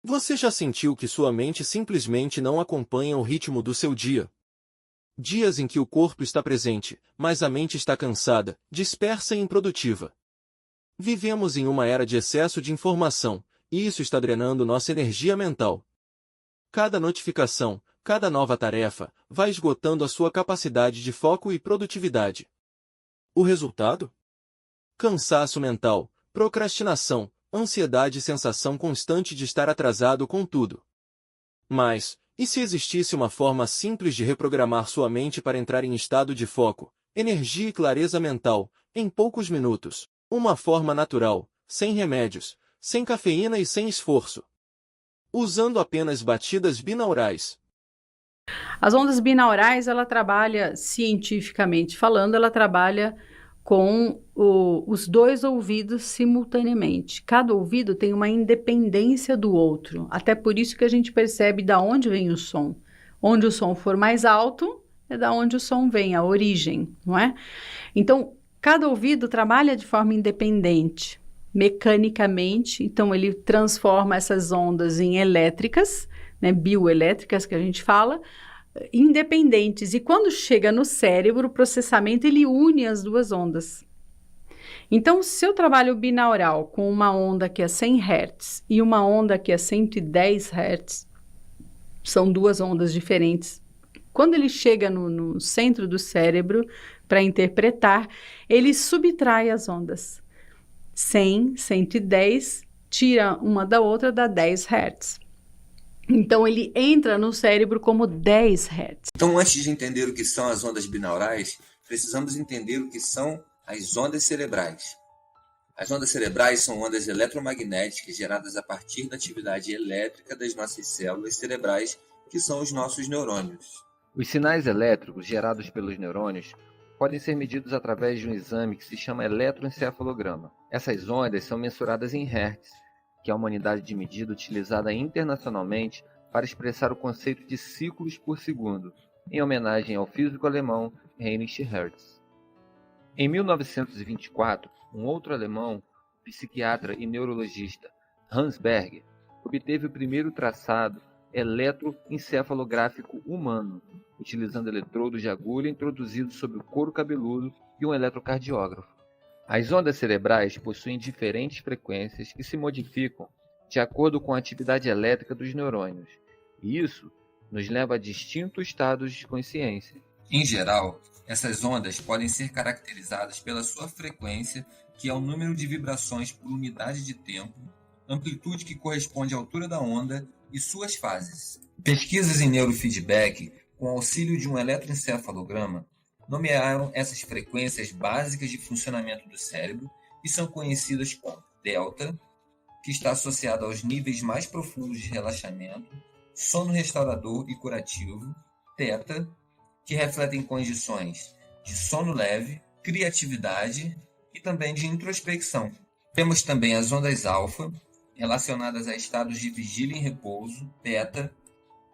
Você já sentiu que sua mente simplesmente não acompanha o ritmo do seu dia? Dias em que o corpo está presente, mas a mente está cansada, dispersa e improdutiva. Vivemos em uma era de excesso de informação, e isso está drenando nossa energia mental. Cada notificação, cada nova tarefa, vai esgotando a sua capacidade de foco e produtividade. O resultado? Cansaço mental, procrastinação, ansiedade e sensação constante de estar atrasado com tudo. Mas, e se existisse uma forma simples de reprogramar sua mente para entrar em estado de foco, energia e clareza mental, em poucos minutos? Uma forma natural, sem remédios, sem cafeína e sem esforço. Usando apenas batidas binaurais. As ondas binaurais, ela trabalha, cientificamente falando, ela trabalha com os dois ouvidos simultaneamente. Cada ouvido tem uma independência do outro. Até por isso que a gente percebe da onde vem o som. Onde o som for mais alto, é da onde o som vem, a origem, não é? Então, cada ouvido trabalha de forma independente, mecanicamente. Então, ele transforma essas ondas em elétricas, né, bioelétricas que a gente fala, independentes. E quando chega no cérebro, o processamento ele une as duas ondas. Então, se eu trabalho binaural com uma onda que é 100 Hz e uma onda que é 110 Hz, são duas ondas diferentes. Quando ele chega no centro do cérebro para interpretar, ele subtrai as ondas. 100, 110, tira uma da outra, dá 10 Hz. Então, ele entra no cérebro como 10 Hz. Então, antes de entender o que são as ondas binaurais, precisamos entender o que são as ondas cerebrais. As ondas cerebrais são ondas eletromagnéticas geradas a partir da atividade elétrica das nossas células cerebrais, que são os nossos neurônios. Os sinais elétricos gerados pelos neurônios podem ser medidos através de um exame que se chama eletroencefalograma. Essas ondas são mensuradas em Hertz, que é uma unidade de medida utilizada internacionalmente para expressar o conceito de ciclos por segundo, em homenagem ao físico alemão Heinrich Hertz. Em 1924, um outro alemão, psiquiatra e neurologista, Hans Berger, obteve o primeiro traçado eletroencefalográfico humano, utilizando eletrodos de agulha introduzidos sobre o couro cabeludo e um eletrocardiógrafo. As ondas cerebrais possuem diferentes frequências que se modificam de acordo com a atividade elétrica dos neurônios, e isso nos leva a distintos estados de consciência. Em geral, essas ondas podem ser caracterizadas pela sua frequência, que é o número de vibrações por unidade de tempo, amplitude que corresponde à altura da onda e suas fases. Pesquisas em neurofeedback, com auxílio de um eletroencefalograma, nomearam essas frequências básicas de funcionamento do cérebro e são conhecidas como delta, que está associado aos níveis mais profundos de relaxamento, sono restaurador e curativo, teta, que refletem condições de sono leve, criatividade e também de introspecção. Temos também as ondas alfa, relacionadas a estados de vigília em repouso, beta,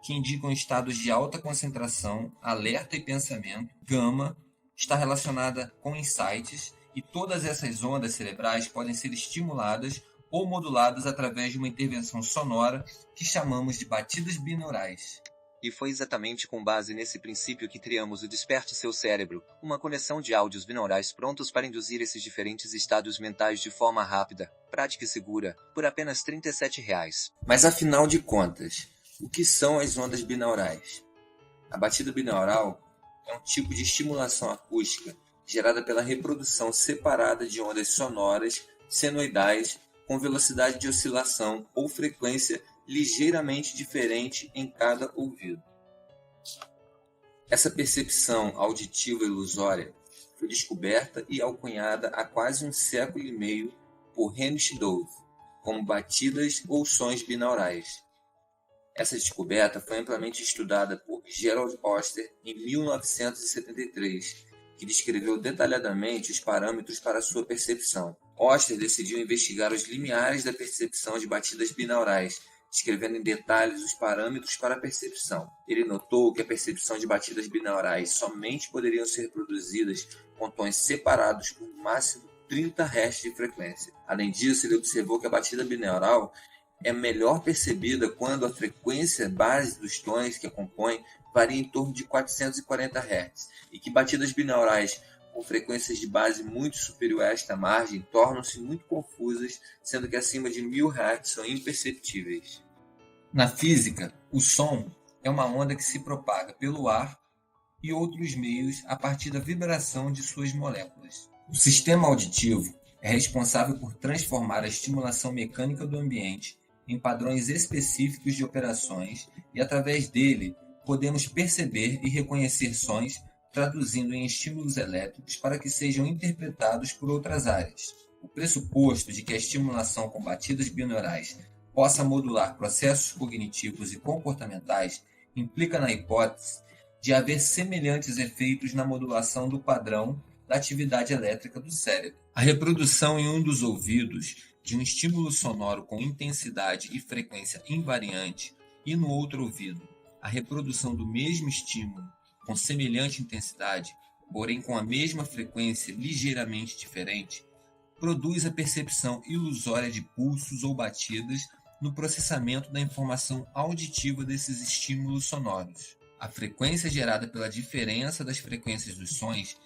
que indicam estados de alta concentração, alerta e pensamento. Gama está relacionada com insights, e todas essas ondas cerebrais podem ser estimuladas ou moduladas através de uma intervenção sonora que chamamos de batidas binaurais. E foi exatamente com base nesse princípio que criamos o Desperte Seu Cérebro, uma conexão de áudios binaurais prontos para induzir esses diferentes estados mentais de forma rápida, prática e segura, por apenas R$ 37,00. Mas afinal de contas, o que são as ondas binaurais? A batida binaural é um tipo de estimulação acústica gerada pela reprodução separada de ondas sonoras senoidais com velocidade de oscilação ou frequência ligeiramente diferente em cada ouvido. Essa percepção auditiva ilusória foi descoberta e alcunhada há quase um século e meio por Heinrich Dove como batidas ou sons binaurais. Essa descoberta foi amplamente estudada por Gerald Oster em 1973, que descreveu detalhadamente os parâmetros para sua percepção. Oster decidiu investigar os limiares da percepção de batidas binaurais, descrevendo em detalhes os parâmetros para a percepção. Ele notou que a percepção de batidas binaurais somente poderiam ser produzidas com tons separados por no máximo 30 Hz de frequência. Além disso, ele observou que a batida binaural é melhor percebida quando a frequência base dos tons que a compõem varia em torno de 440 Hz, e que batidas binaurais com frequências de base muito superior a esta margem tornam-se muito confusas, sendo que acima de 1000 Hz são imperceptíveis. Na física, o som é uma onda que se propaga pelo ar e outros meios a partir da vibração de suas moléculas. O sistema auditivo é responsável por transformar a estimulação mecânica do ambiente em padrões específicos de operações e, através dele, podemos perceber e reconhecer sons, traduzindo em estímulos elétricos para que sejam interpretados por outras áreas. O pressuposto de que a estimulação com batidas binaurais possa modular processos cognitivos e comportamentais implica na hipótese de haver semelhantes efeitos na modulação do padrão da atividade elétrica do cérebro. A reprodução em um dos ouvidos de um estímulo sonoro com intensidade e frequência invariante e no outro ouvido a reprodução do mesmo estímulo com semelhante intensidade, porém com a mesma frequência ligeiramente diferente, produz a percepção ilusória de pulsos ou batidas no processamento da informação auditiva desses estímulos sonoros. A frequência gerada pela diferença das frequências dos sons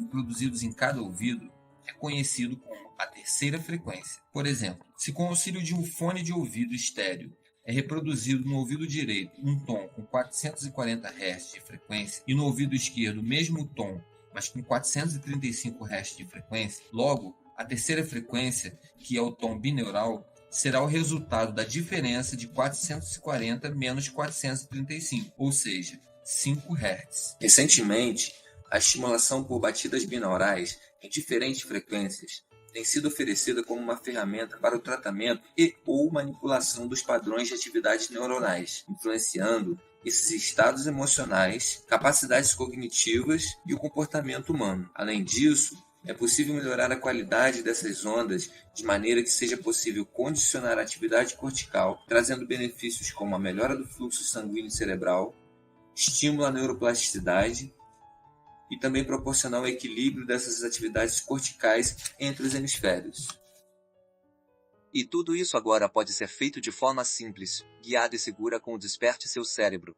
produzidos em cada ouvido é conhecido como a terceira frequência. Por exemplo, se com o auxílio de um fone de ouvido estéreo é reproduzido no ouvido direito um tom com 440 Hz de frequência e no ouvido esquerdo o mesmo tom, mas com 435 Hz de frequência, logo, a terceira frequência, que é o tom binaural, será o resultado da diferença de 440 menos 435, ou seja, 5 Hz. Recentemente, a estimulação por batidas binaurais em diferentes frequências tem sido oferecida como uma ferramenta para o tratamento e ou manipulação dos padrões de atividades neuronais, influenciando esses estados emocionais, capacidades cognitivas e o comportamento humano. Além disso, é possível melhorar a qualidade dessas ondas de maneira que seja possível condicionar a atividade cortical, trazendo benefícios como a melhora do fluxo sanguíneo cerebral, estímulo à neuroplasticidade e também proporcionar o equilíbrio dessas atividades corticais entre os hemisférios. E tudo isso agora pode ser feito de forma simples, guiada e segura com o Desperte Seu Cérebro.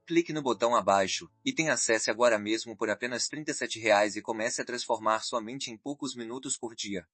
Clique no botão abaixo e tenha acesso agora mesmo por apenas R$ 37 e comece a transformar sua mente em poucos minutos por dia.